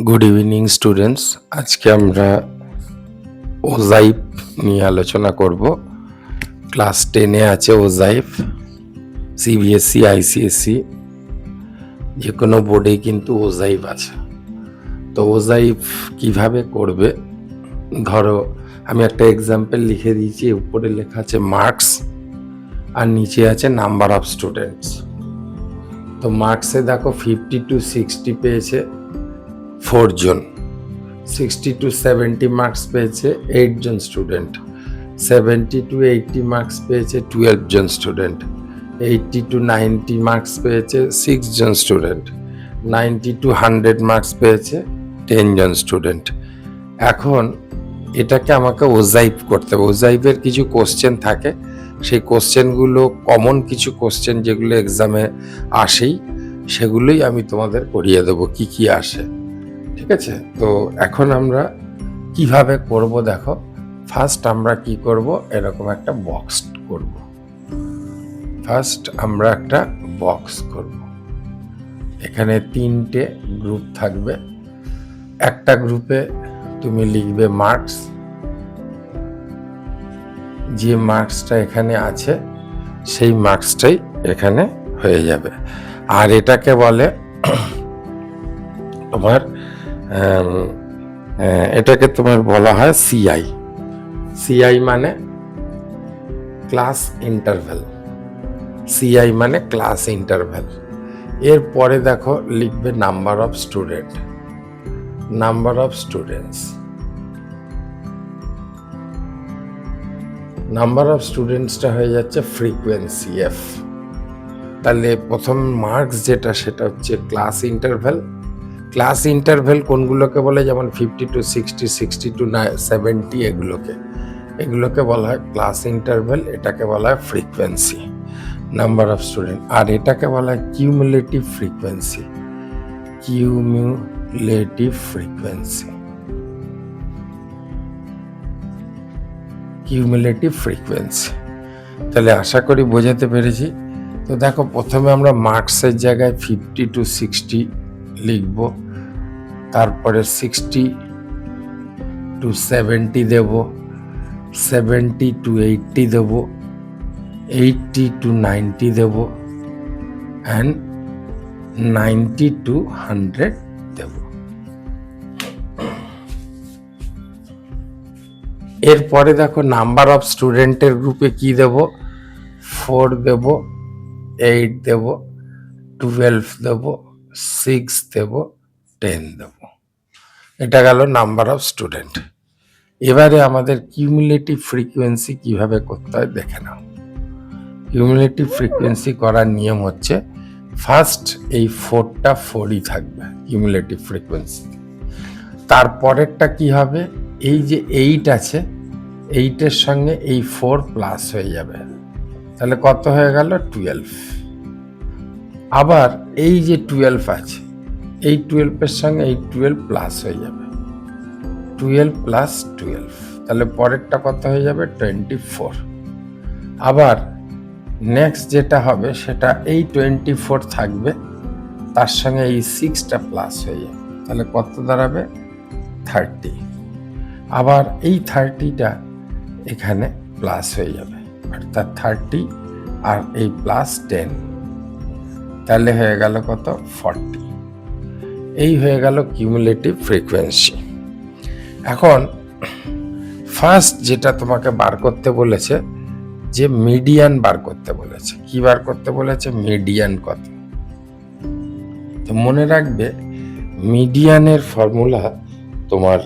Good evening students. আজকে আমরা ওজাইফ নিয়ে আলোচনা করব। ক্লাস 10-এ আছে ওজাইফ। সিবিএসসি, আইসিএসসি যে কোনো বোর্ডেই কিন্তু ওজাইফ আছে। তো ওজাইফ কিভাবে করবে, ধরো আমি একটা এক্সাম্পল লিখে দিয়েছি। উপরে লেখা আছে মার্কস আর নিচে আছে নাম্বার অফ স্টুডেন্টস। তো মার্কসে দেখো 50 to 60 পেয়েছে 4 জন, 60 to 70 মার্কস পেয়েছে 8 জন স্টুডেন্ট, 70 to 80 মার্কস পেয়েছে 12 জন স্টুডেন্ট, 80 to 90 মার্কস পেয়েছে 6 জন স্টুডেন্ট, 90 to 100 মার্কস পেয়েছে 10 জন স্টুডেন্ট। এখন এটাকে আমাকে ওজাইভ করতে হবে। ওজাইভের কিছু কোশ্চেন থাকে, সেই কোশ্চেনগুলো কমন কিছু কোশ্চেন যেগুলো এক্সামে আসেই, সেগুলোই আমি তোমাদের করিয়ে দেবো কি কি আসে। ঠিক আছে? তো এখন আমরা কিভাবে করব দেখো। ফার্স্ট আমরা কি করব, এরকম একটা বক্স করব। ফার্স্ট আমরা একটা বক্স করব। এখানে 3টে গ্রুপ থাকবে। একটা গ্রুপে তুমি লিখবে মার্কস, যে মার্কসটা এখানে আছে সেই মার্কসটাই এখানে হয়ে যাবে। আর এটাকে বলে তোমার এটাকে তোমার বলা হয় সিআই। সিআই মানে ক্লাস ইন্টারভ্যাল। সিআই মানে ক্লাস ইন্টারভ্যাল। এরপরে দেখো লিখবে number of student, number of students. Number of স্টুডেন্টসটা হয়ে যাচ্ছে ফ্রিকোয়েন্সি এফ। তাহলে প্রথম মার্কস যেটা সেটা হচ্ছে ক্লাস ইন্টারভ্যাল। ক্লাস ইন্টারভ্যাল কোনগুলোকে বলে, যেমন 50 to 60, 60 to 70, এগুলোকে বলা হয় ক্লাস ইন্টারভ্যাল। এটাকে বলা হয় ফ্রিকোয়েন্সি, নাম্বার অফ স্টুডেন্ট। আর এটাকে বলা হয় cumulative frequency, cumulative frequency, cumulative frequency. তাহলে আশা করি বোঝাতে পেরেছি। তো দেখো প্রথমে আমরা মার্কসের জায়গায় 50 to 60 লিখব, তারপরে 60 to 70 দেব, 70 to 80 দেব, 80 to 90 দেব, অ্যান্ড 90 to 100 দেব। এরপরে দেখো নাম্বার অফ স্টুডেন্টের গ্রুপে কি দেব, 4 দেব, 8 দেব, 12 দেব, 6 দেব, 10 দেব। এটা গেল নাম্বার অফ স্টুডেন্ট। এবারে আমাদের কিউমুলেটিভ ফ্রিকোয়েন্সি কিভাবে করতে হয় দেখে নাও। কিউমুলেটিভ ফ্রিকোয়েন্সি করার নিয়ম হচ্ছে, ফার্স্ট এই 4টা 4ই থাকবে কিউমুলেটিভ ফ্রিকোয়েন্সি। তারপরেরটা কি হবে, এই যে 8 আছে, 8-এর সঙ্গে এই 4 প্লাস হয়ে যাবে, তাহলে কত হয়ে গেল 12। আবার এই যে 12 আছে, এই 12-এর সঙ্গে এই 12 প্লাস হয়ে যাবে, 12 প্লাস 12, তাহলে পরেরটা কত হয়ে যাবে 24। আবার নেক্সট যেটা হবে সেটা এই 24 থাকবে, তার সঙ্গে এই 6টা প্লাস হয়ে যাবে, তাহলে কত দাঁড়াবে 30। আবার এই 30টা এখানে প্লাস হয়ে যাবে, অর্থাৎ 30 আর এই প্লাস 10, তাহলে হয়ে গেল কত 40। এই হয়ে গেল কিউমুলেটিভ ফ্রিকোয়েন্সি। এখন ফার্স্ট যেটা তোমাকে বার করতে বলেছে, যে মিডিয়ান বার করতে বলেছে। কি বার করতে বলেছে, মিডিয়ান কত। তো মনে রাখবে মিডিয়ানের ফর্মুলা তোমার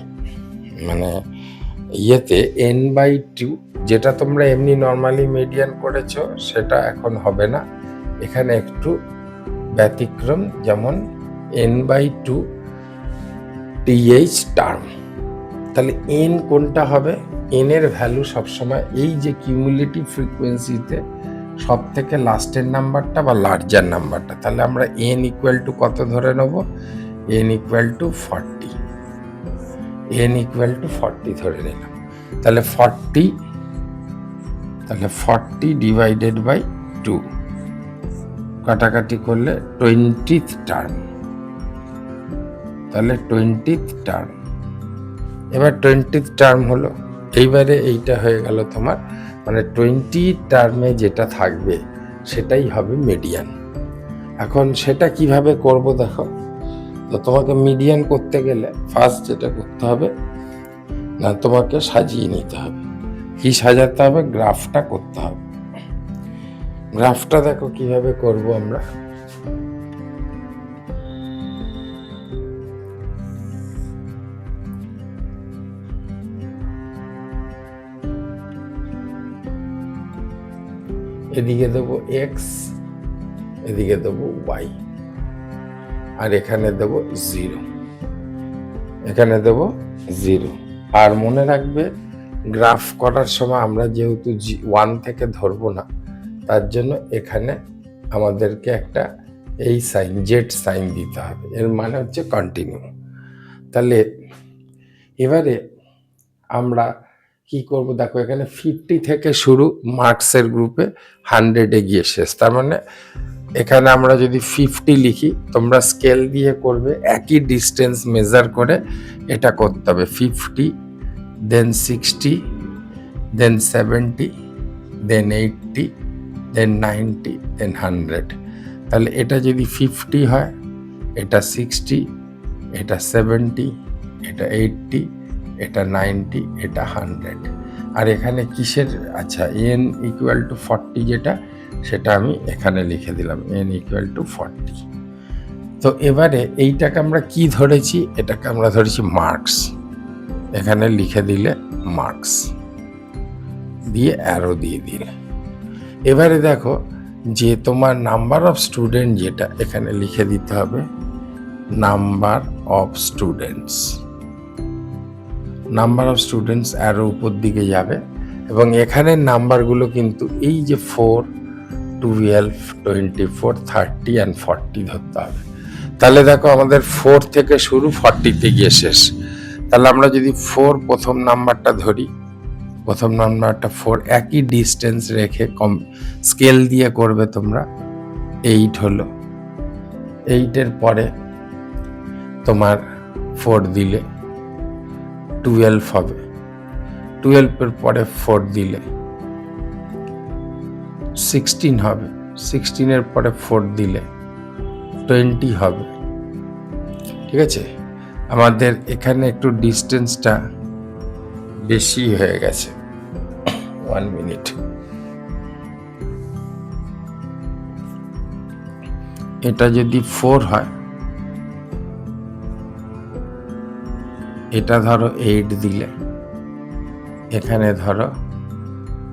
মানে ইয়েতে n/2, যেটা তোমরা এমনি নর্মালি মিডিয়ান করেছো সেটা এখন হবে না, এখানে একটু ব্যতিক্রম, যেমন n/2 th টার্ম। তাহলে n কোনটা হবে, n এর ভ্যালু সবসময় এই যে কিউমুলেটিভ ফ্রিকোয়েন্সিতে সব থেকে লাস্টের নাম্বারটা বা লার্জার নাম্বারটা। তাহলে আমরা n ইকুয়াল টু কত ধরে নেব, n equal to 40, n equal to 40 ধরে নিলাম। তাহলে 40 ডিভাইডেড বাই 2, কাটাকাটি করলে 20th টার্ম, তাহলে 20th টার্ম। এবার 20th টার্ম হলো, এইবারে এইটা হয়ে গেল তোমার, মানে 20 টার্মে যেটা থাকবে সেটাই হবে মিডিয়ান। এখন সেটা কিভাবে করব দেখো। তো তোমাকে মিডিয়ান করতে গেলে ফার্স্ট যেটা করতে হবে না, তোমাকে সাজিয়ে নিতে হবে। কি সাজাতে হবে? গ্রাফটা করতে হবে। গ্রাফটা দেখো কিভাবে করব আমরা। এদিকে দেবো এক্স, এদিকে দেবো ওয়াই, আর এখানে দেবো 0, এখানে দেবো 0। আর মনে রাখবে গ্রাফ করার সময় আমরা যেহেতু 1 থেকে ধরবো না, তার জন্য এখানে আমাদেরকে একটা এই সাইন, জেড সাইন দিতে হবে। এর মানে হচ্ছে কন্টিনিউ। তাহলে এবারে আমরা কি করব দেখো, এখানে 50 থেকে শুরু, মার্কসের গ্রুপে 100-এ গিয়ে শেষ। তার মানে এখানে আমরা যদি 50 লিখি, তোমরা স্কেল দিয়ে করবে, একই ডিস্টেন্স মেজার করে এটা করতে হবে। 50, দেন 60, দেন 70, দেন 80, দেন 90, দেন 100। তাহলে এটা যদি 50 হয়, এটা 60, এটা 70, এটা 80, এটা 90, এটা 100। আর এখানে কিসের, আচ্ছা n = 40 যেটা, সেটা আমি এখানে লিখে দিলাম, n = 40। তো এবারে এইটাকে আমরা কি ধরেছি? এটাকে আমরা ধরেছি মার্কস। এখানে লিখে দিলে মার্কস দিয়ে অ্যারো দিয়ে দিলে। এবারে দেখো যে তোমার নাম্বার অফ স্টুডেন্ট যেটা, এখানে লিখে দিতে হবে number of students. Number of students arrow উপর দিকে যাবে, এবং এখানের নাম্বারগুলো কিন্তু এই যে 4, 12, 24, 30 and 40 ধরতে হবে। তাহলে দেখো আমাদের 4 থেকে শুরু, 40-তে গিয়ে শেষ। তাহলে আমরা যদি 4 প্রথম নাম্বারটা ধরি, প্রথম নাম্বারটা 4, একই ডিস্টেন্স রেখে স্কেল দিয়ে করবে তোমরা। 8 হলো, 8-এর পরে তোমার 4 দিলে 12 হবে, 12-এর পরে 4 দিলে 16 হবে, 16-এর পরে 4 দিলে 20 হবে। ঠিক আছে, আমাদের এখানে একটু ডিস্টেন্সটা বেশি হয়ে গেছে। 1 মিনিট। এটা যদি 4 হয়, এটা ধরো 8 দিলে, এখানে ধরো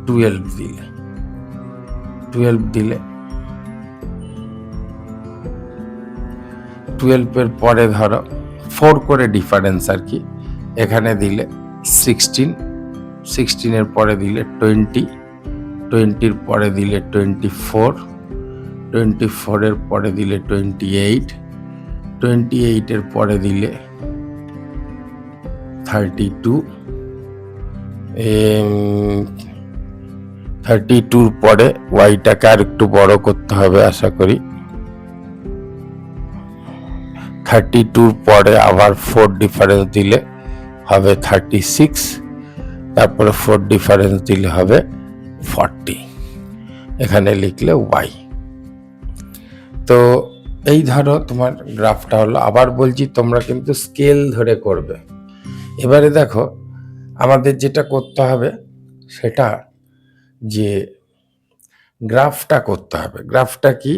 12 দিলে, 12 দিলে 12-এর পরে ধরো 4 করে ডিফারেন্স আর কি, এখানে দিলে 16, 16-এর পরে দিলে 20, 20-র পরে দিলে 24, 24-এর পরে দিলে 28, 28-এর পরে দিলে 32, 32-র পরে ওয়াইটাকে আর একটু বড় করতে হবে আশা করি। 32-র পরে আবার 4 ডিফারেন্স দিলে হবে 36, তারপরে 4 ডিফারেন্স দিলে হবে 40। এখানে লিখলে ওয়াই। তো এই ধরো তোমার গ্রাফটা হলো। আবার বলছি, তোমরা কিন্তু স্কেল ধরে করবে। এবারে দেখো আমাদের যেটা করতে হবে সেটা যে গ্রাফটা করতে হবে। গ্রাফটা কি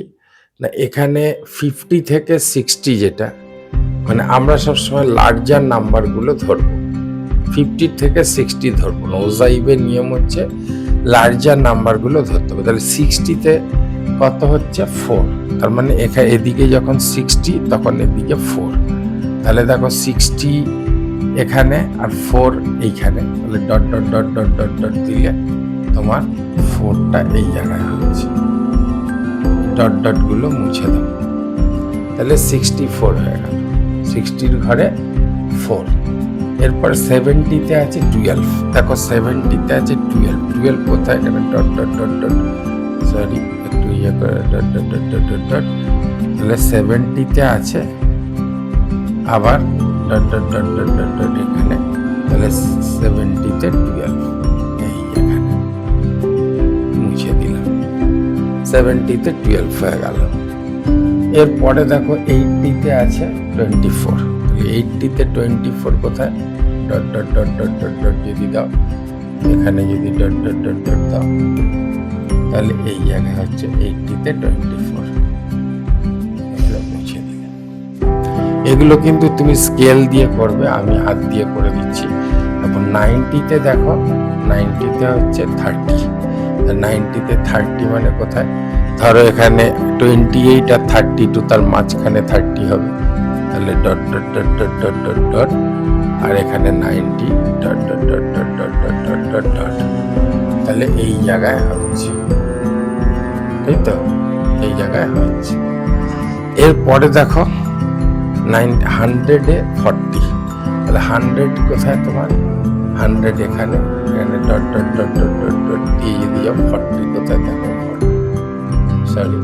না, এখানে 50 থেকে 60 যেটা, মানে আমরা সবসময় লার্জার নাম্বারগুলো ধরবো, 50 থেকে 60 ধরবো না। ওজাইবের নিয়ম হচ্ছে লার্জার নাম্বারগুলো ধরতে হবে। তাহলে 60-তে কত হচ্ছে? 4। তার মানে এদিকে যখন 60, তখন এদিকে 4। তাহলে দেখো 60 এখানে আর 4 এইখানে, তাহলে dot dot dot dot dot dot দিলে তোমার 4টা এই জায়গায় হচ্ছে। ডট ডট গুলো মুছে দাও, তাহলে 64 হয়ে গেল। 60-র ঘরে 4। এরপর 70-তে আছে 12। দেখো 70-তে আছে 12। 12 কোথায়? এখানে dot dot dot dot, sorry একটু ইয়ে করে dot dot dot dot dot dot. তাহলে 70-তে আছে আবার dot dot dot dot dot dot এখানে, তাহলে 70-তে 12 এই এখানে মুছে দিলাম, 70-তে 12 হয়ে গেল। এরপরে দেখো 80-তে আছে 24, 80-তে 24 কোথায়, dot dot dot dot dot dot যদি দাও, এখানে যদি ডট ডট ডট ডট দাও, তাহলে এই জায়গায় হচ্ছে 80-তে 24, মুছে দিলে। এগুলো কিন্তু তুমি স্কেল দিয়ে করবে, আমি হাত দিয়ে করে দিচ্ছি। এখন 90-তে দেখো, 90-তে হচ্ছে 30, 90-তে 30 মানে কোথায়, ধরো এখানে 28 আর 32, তার মাঝখানে 30 হবে, তাহলে dot dot dot dot dot dot dot, আর এখানে 90 dot dot dot dot dot dot dot dot dot, তাহলে এই জায়গায় হচ্ছে, তাই তো, এই জায়গায় হচ্ছে। এরপরে দেখো 100-এ 40, তাহলে 100 কোথায় তোমার, 100 এখানে, এখানে dot dot dot dot dot dot দিয়ে যদি যাও, 40 কোথায় দেখো, সরি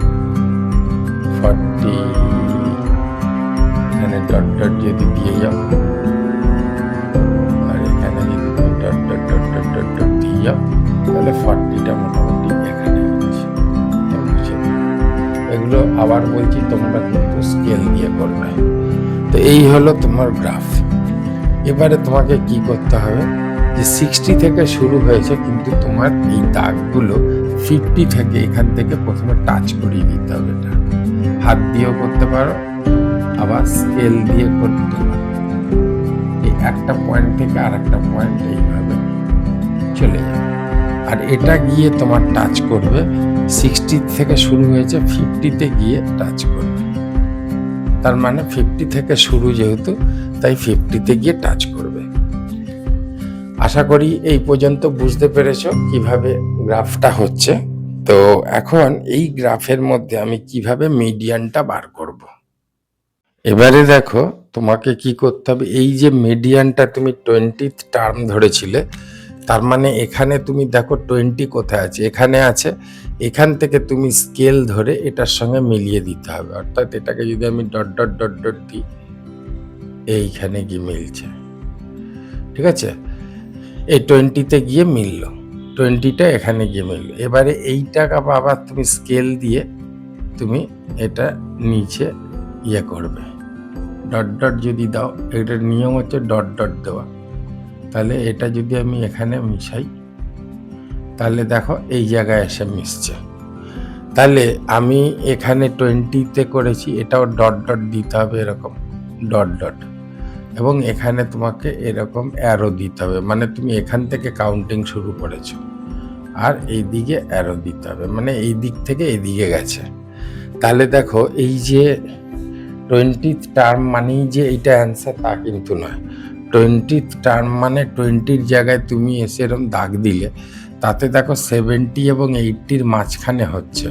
40 এখানে ডট ডট যদি দিয়ে যাও, আর এখানে যদি তুমি dot dot dot dot dot dot দিয়ে যাও, তাহলে 40টা মোটামুটি এখানে হচ্ছে। এগুলো আবার বলছি, তোমরা কিন্তু স্কেল দিয়ে করবে। তো এই হলো তোমার গ্রাফ। এবারে তোমাকে কি করতে হবে, যে 60 থেকে শুরু হয়েছে, কিন্তু তোমার এই দাগগুলো 50 থেকে এখান থেকে প্রথমে টাচ করিয়ে দিতে হবে। এটা হাত দিয়েও করতে পারো, আবার স্কেল দিয়ে করতে পারো। এই একটা পয়েন্ট থেকে আর একটা পয়েন্ট এইভাবে চলে যাবে, আর এটা গিয়ে তোমার টাচ করবে, 60 থেকে শুরু হয়েছে, 50-তে গিয়ে টাচ করবে। তার মানে 50 থেকে শুরু যেহেতু, তাই 50-তে গিয়ে টাচ করবে। আশা করি এই পর্যন্ত বুঝতে পেরেছো কিভাবে গ্রাফটা হচ্ছে। তো এখন এই গ্রাফের মধ্যে আমি কিভাবে মিডিয়ানটা বার করব। এবারে দেখো তোমাকে কি করতে হবে, এই যে মিডিয়ানটা তুমি 20th টার্ম ধরেছিলে, তার মানে এখানে তুমি দেখো 20 কোথায় আছে, এখানে আছে, এখান থেকে তুমি স্কেল ধরে এটার সঙ্গে মিলিয়ে দিতে হবে। অর্থাৎ এটাকে যদি আমি ডট ডট ডট ডট দিই, এইখানে গিয়ে মিলছে, ঠিক আছে, এই 20-তে গিয়ে মিলল, 20টা এখানে গিয়ে মিলল। এবারে এইটাকে আবার তুমি স্কেল দিয়ে তুমি এটা নিচে ইয়ে করবে, ডট ডট যদি দাও, এটার নিয়ম হচ্ছে ডট ডট দেওয়া। তাহলে এটা যদি আমি এখানে মিশাই, তাহলে দেখো এই জায়গায় এসে মিশছে। তাহলে আমি এখানে 20-তে করেছি, এটাও ডট ডট দিতে হবে, এরকম ডট ডট, এবং এখানে তোমাকে এরকম অ্যারো দিতে হবে, মানে তুমি এখান থেকে কাউন্টিং শুরু করেছো, আর এই দিকে অ্যারো দিতে হবে, মানে এই দিক থেকে এদিকে গেছে। তাহলে দেখো এই যে 20th টার্ম মানেই যে এইটা অ্যান্সার, তা কিন্তু নয়। 20th টার্ম মানে 20-র জায়গায় তুমি এসে এরকম দাগ দিলে, তাতে দেখো 70 এবং 80-র মাঝখানে হচ্ছে,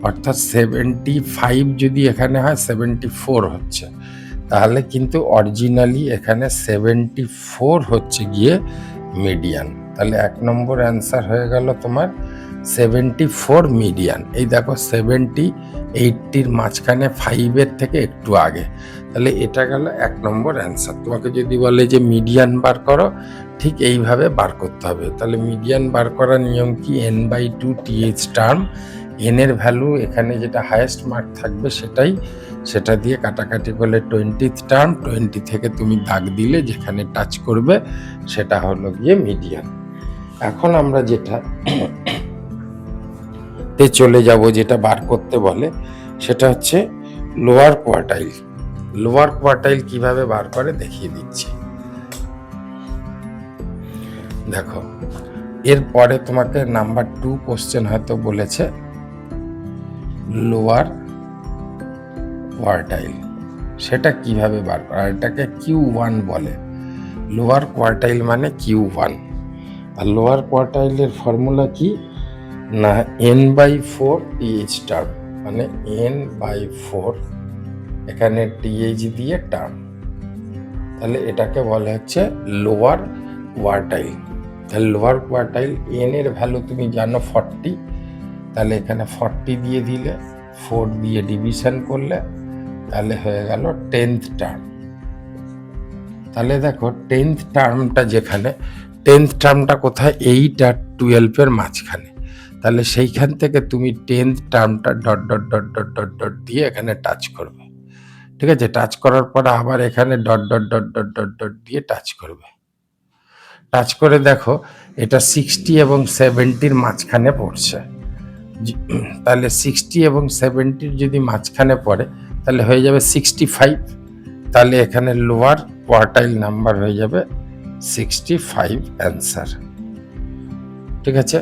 অর্থাৎ 75 যদি এখানে হয়, 74 হচ্ছে। তাহলে কিন্তু অরিজিনালি এখানে 74 হচ্ছে গিয়ে মিডিয়ান। তাহলে 1 নম্বর অ্যান্সার হয়ে গেল তোমার 74 মিডিয়ান। এই দেখো 70 80-র মাঝখানে, 5-এর থেকে একটু আগে, তাহলে এটা গেল 1 নম্বর অ্যান্সার। তোমাকে যদি বলে যে মিডিয়ান বার করো, ঠিক এইভাবে বার করতে হবে। তাহলে মিডিয়ান বার করার নিয়ম কি, n/2 th টার্ম, n এর ভ্যালু এখানে যেটা হায়েস্ট মার্ক থাকবে সেটা দিয়ে কাটাকাটি করলে 20th টার্ম, 20 থেকে তুমি দাগ দিলে যেখানে টাচ করবে সেটা হলো গিয়ে মিডিয়ান। এখন আমরা যেটা তে চলে যাব, যেটা বার করতে বলে, সেটা হচ্ছে লোয়ার কোয়ার্টাইল। লোয়ার কোয়ার্টাইল কিভাবে বার করে দেখিয়ে দিচ্ছি। দেখো এরপরে তোমাকে নাম্বার 2 কোশ্চেন হয়তো বলেছে লোয়ার কোয়ার্টাইল, সেটা কিভাবে বার করা, এটাকে Q1 বলে। লোয়ার কোয়ার্টাইল মানে Q1। আর লোয়ার কোয়ার্টাইলের ফর্মুলা কি না, n/4 th টার্ম, মানে n/4 এখানে th দিয়ে টার্ম, তাহলে এটাকে বলা হচ্ছে লোয়ার কোয়ার্টাইল। তাহলে লোয়ার কোয়ার্টাইল, n এর ভ্যালু তুমি জানো 40, তাহলে এখানে 40 দিয়ে দিলে, 4 দিয়ে ডিভিশন করলে, তাহলে হয়ে গেল 10th টার্ম। তাহলে দেখো 10th টার্মটা যেখানে, 10th টার্মটা কোথায়, 8 আর 12-এর মাঝখানে। তাহলে সেইখান থেকে তুমি 10th টার্মটা dot dot dot dot dot dot দিয়ে এখানে টাচ করবে। ঠিক আছে, টাচ করার পর আবার এখানে dot dot dot dot dot dot দিয়ে টাচ করবে। টাচ করে দেখো এটা 60 এবং 70-র মাঝখানে পড়ছে। তাহলে 60 এবং 70-র যদি মাঝখানে পড়ে তাহলে হয়ে যাবে 65। তাহলে এখানে লোয়ার কোয়ার্টাইল নাম্বার হয়ে যাবে 65 অ্যান্সার। ঠিক আছে,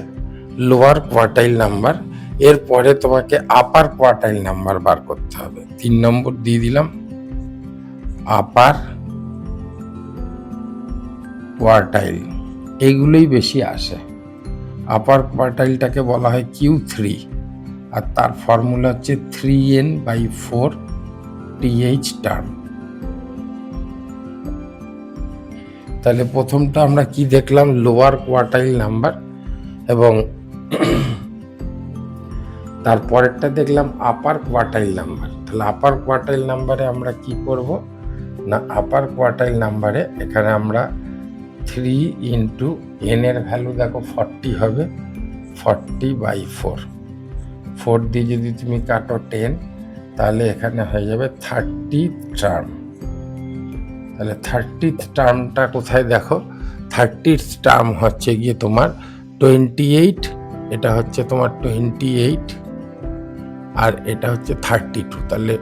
লোয়ার কোয়ার্টাইল নাম্বার। এরপরে তোমাকে আপার কোয়ার্টাইল নাম্বার বার করতে হবে। 3 নম্বর দিয়ে দিলাম, আপার কোয়ার্টাইল। এইগুলোই বেশি আসে। আপার কোয়ার্টাইলটাকে বলা হয় Q3, আর তার ফর্মুলা হচ্ছে 3n/4 TH টার্ম। তাহলে প্রথমটা আমরা কি দেখলাম, লোয়ার কোয়ার্টাইল নাম্বার, এবং তারপরেরটা দেখলাম আপার কোয়ার্টাইল নাম্বার। তাহলে আপার কোয়ার্টাইল নাম্বারে আমরা কি করব না, আপার কোয়ার্টাইল নাম্বারে এখানে আমরা 3 ইন্টু n এর ভ্যালু দেখো 40 হবে, 40/4। 4 দিয়ে যদি তুমি কাটো 10, তাহলে এখানে হয়ে যাবে 30th টার্ম। তাহলে 30th টার্মটা কোথায় দেখো, 30th টার্ম হচ্ছে গিয়ে তোমার 28, এটা হচ্ছে তোমার 28, আর এটা হচ্ছে 32। তাহলে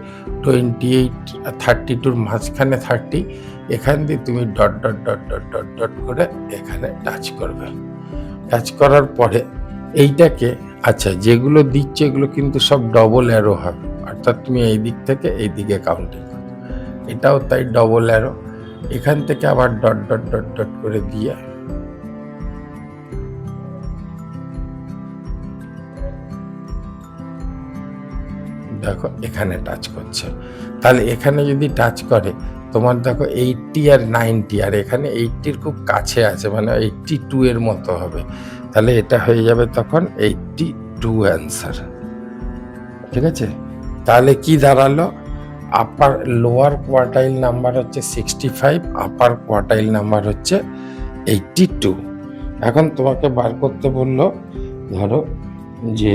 28 আর 32-র মাঝখানে 30, এখান দিয়ে তুমি dot dot dot dot dot dot করে এখানে টাচ করবে। টাচ করার পরে এইটাকে, আচ্ছা যেগুলো দিচ্ছে এগুলো কিন্তু সব ডবল অ্যারো হবে, অর্থাৎ তুমি এই দিক থেকে এই দিকে কাউন্টিং করো। এটাও তাই ডবল অ্যারো, এখান থেকে আবার ডট ডট ডট ডট করে দিয়ে দেখো এখানে টাচ করছে। তাহলে এখানে যদি টাচ করে তোমার দেখো 80 আর 90, আর এখানে 80-র খুব কাছে আছে, মানে 82 এর মতো হবে। তাহলে এটা হয়ে যাবে তখন 82 অ্যান্সার। ঠিক আছে, তাহলে কি দাঁড়ালো, আপার লোয়ার কোয়ার্টাইল নাম্বার হচ্ছে 65, আপার কোয়ার্টাইল নাম্বার হচ্ছে 82। এখন তোমাকে বার করতে বললো, ধরো যে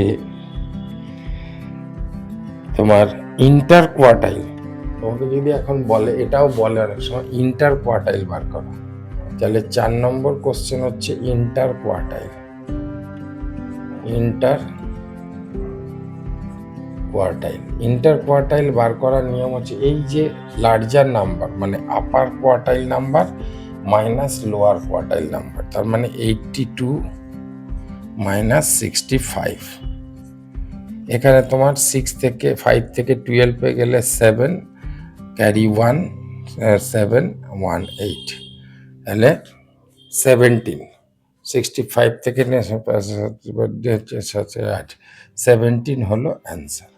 তোমার ইন্টার কোয়ার্টাইল, তোমাকে যদি এখন বলে, এটাও বলে অনেক সময় ইন্টার কোয়ার্টাইল বার করো, তাহলে 4 নম্বর কোশ্চেন হচ্ছে interquartile. Interquartile, interquartile বার করার নিয়ম হচ্ছে এই যে লার্জার নাম্বার মানে upper quartile number minus lower quartile number, তার মানে 82 মাইনাস 65। এখানে তোমার 6 থেকে 5 থেকে 12-এ গেলে 7 ক্যারি 1 7 1 8, তাহলে 17। 65 থেকে 17 হলো অ্যান্সার।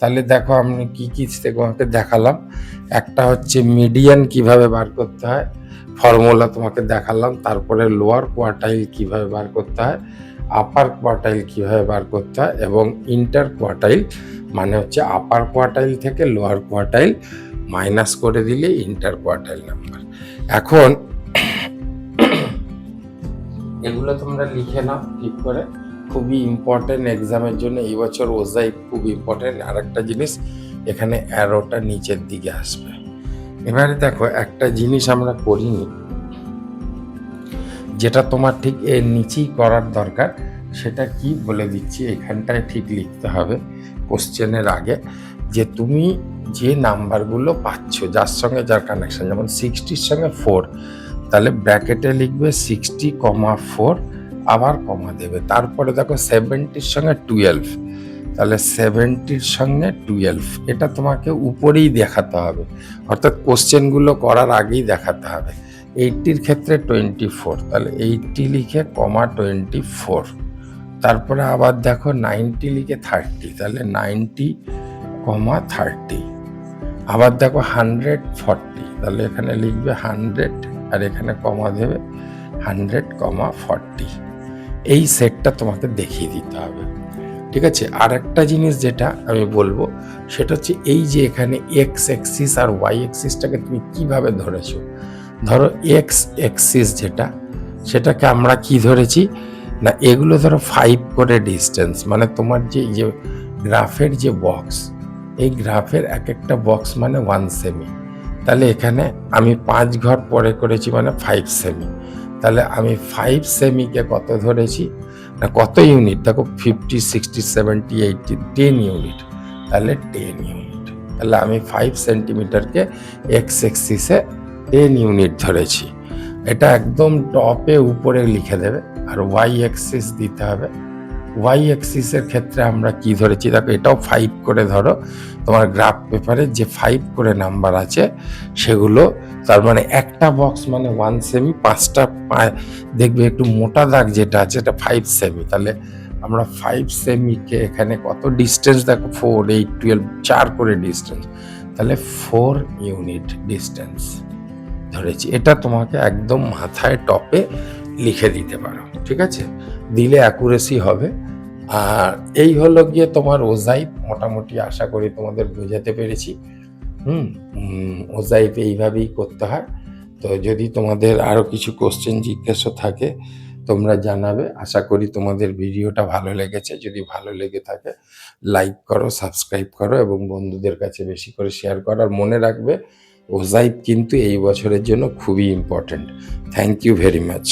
তাহলে দেখো আমি কি কি তোমাকে দেখালাম, একটা হচ্ছে মিডিয়ান কিভাবে বার করতে হয়, ফর্মুলা তোমাকে দেখালাম, তারপরে লোয়ার কোয়ার্টাইল কিভাবে বার করতে হয়, আপার কোয়ার্টাইল কিভাবে বার করতে হয়, এবং ইন্টার কোয়ার্টাইল মানে হচ্ছে আপার কোয়ার্টাইল থেকে লোয়ার কোয়ার্টাইল মাইনাস করে দিলে ইন্টার কোয়ার্টাইল নাম্বার। এখন এগুলো তোমরা লিখে নাও ঠিক করে, খুবই ইম্পর্টেন্ট এক্সামের জন্য এই বছর ওজাই খুব ইম্পর্টেন্ট। আর একটা জিনিস, এখানে অ্যারোটা নিচের দিকে আসবে। এবারে দেখো একটা জিনিস আমরা করিনি, যেটা তোমার ঠিক এর নিচেই করার দরকার, সেটা কি বলে দিচ্ছি, এখানটায় ঠিক লিখতে হবে কোশ্চেনের আগে, যে তুমি যে নাম্বারগুলো পাচ্ছ যার সঙ্গে যার কানেকশন, যেমন 60-র সঙ্গে 4, তাহলে ব্র্যাকেটে লিখবে 60,4, আবার কমা দেবে। তারপরে দেখো 70-র সঙ্গে 12, তাহলে 70-র সঙ্গে 12, এটা তোমাকে উপরেই দেখাতে হবে, অর্থাৎ কোশ্চেনগুলো করার আগেই দেখাতে হবে। 80-র ক্ষেত্রে 24, তাহলে 80 লিখে কমা 24, তারপরে আবার দেখো 90 লিখে 30, তাহলে 90 কমা 30, আবার দেখো 140, তাহলে এখানে লিখবে 100 আর এখানে কমা দেবে 100,40। এই সেটটা তোমাকে দেখিয়ে দিতে হবে। ঠিক আছে, আর একটা জিনিস যেটা আমি বলবো সেটা হচ্ছে এই যে এখানে এক্স অ্যাক্সিস আর ওয়াই অ্যাক্সিসটাকে তুমি কিভাবে ধরেছো, ধরো এক্স এক্সিস যেটা, সেটাকে আমরা কি ধরেছি না, এগুলো ধরো 5 করে ডিস্টেন্স, মানে তোমার যে গ্রাফের যে বক্স, এই গ্রাফের এক একটা বক্স মানে 1 সেমি। তাহলে এখানে আমি 5 ঘর পরে করেছি মানে 5 সেমি। তাহলে আমি 5 সেমিকে কত ধরেছি না, কত ইউনিট দেখো, 50 60 70 80 10 ইউনিট, তাহলে 10 ইউনিট। তাহলে আমি 5 সেন্টিমিটারকে এক্স এক্সিসে 10 ইউনিট ধরেছি। এটা একদম টপে উপরে লিখে দেবে। আর ওয়াই এক্সিস দিতে হবে। ওয়াই এক্সিসের ক্ষেত্রে আমরা কি ধরেছি দেখো, এটাও 5 করে ধরো। তোমার গ্রাফ পেপারে যে 5 করে নাম্বার আছে সেগুলো, তার মানে একটা বক্স মানে 1 সেমি, 5টা দেখবে একটু মোটা দাগ যেটা আছে এটা 5 সেমি। তাহলে আমরা 5 সেমিকে এখানে কত ডিস্টেন্স দেখো, 4 8 12 4 করে ডিস্টেন্স, তাহলে 4 ইউনিট ডিস্টেন্স ধরেছি। এটা তোমাকে একদম মাথায় টপে লিখে দিতে পারো, ঠিক আছে, দিলে অ্যাকুরেসি হবে। আর এই হলো গিয়ে তোমার ওজাইপ, মোটামুটি আশা করি তোমাদের বোঝাতে পেরেছি। ওজাইপ এইভাবেই করতে হয়। তো যদি তোমাদের আরও কিছু কোশ্চেন জিজ্ঞাসা থাকে তোমরা জানাবে। আশা করি তোমাদের ভিডিওটা ভালো লেগেছে। যদি ভালো লেগে থাকে লাইক করো, সাবস্ক্রাইব করো এবং বন্ধুদের কাছে বেশি করে শেয়ার করো। আর মনে রাখবে ওজাইপ কিন্তু এই বছরের জন্য খুবই important. Thank you very much.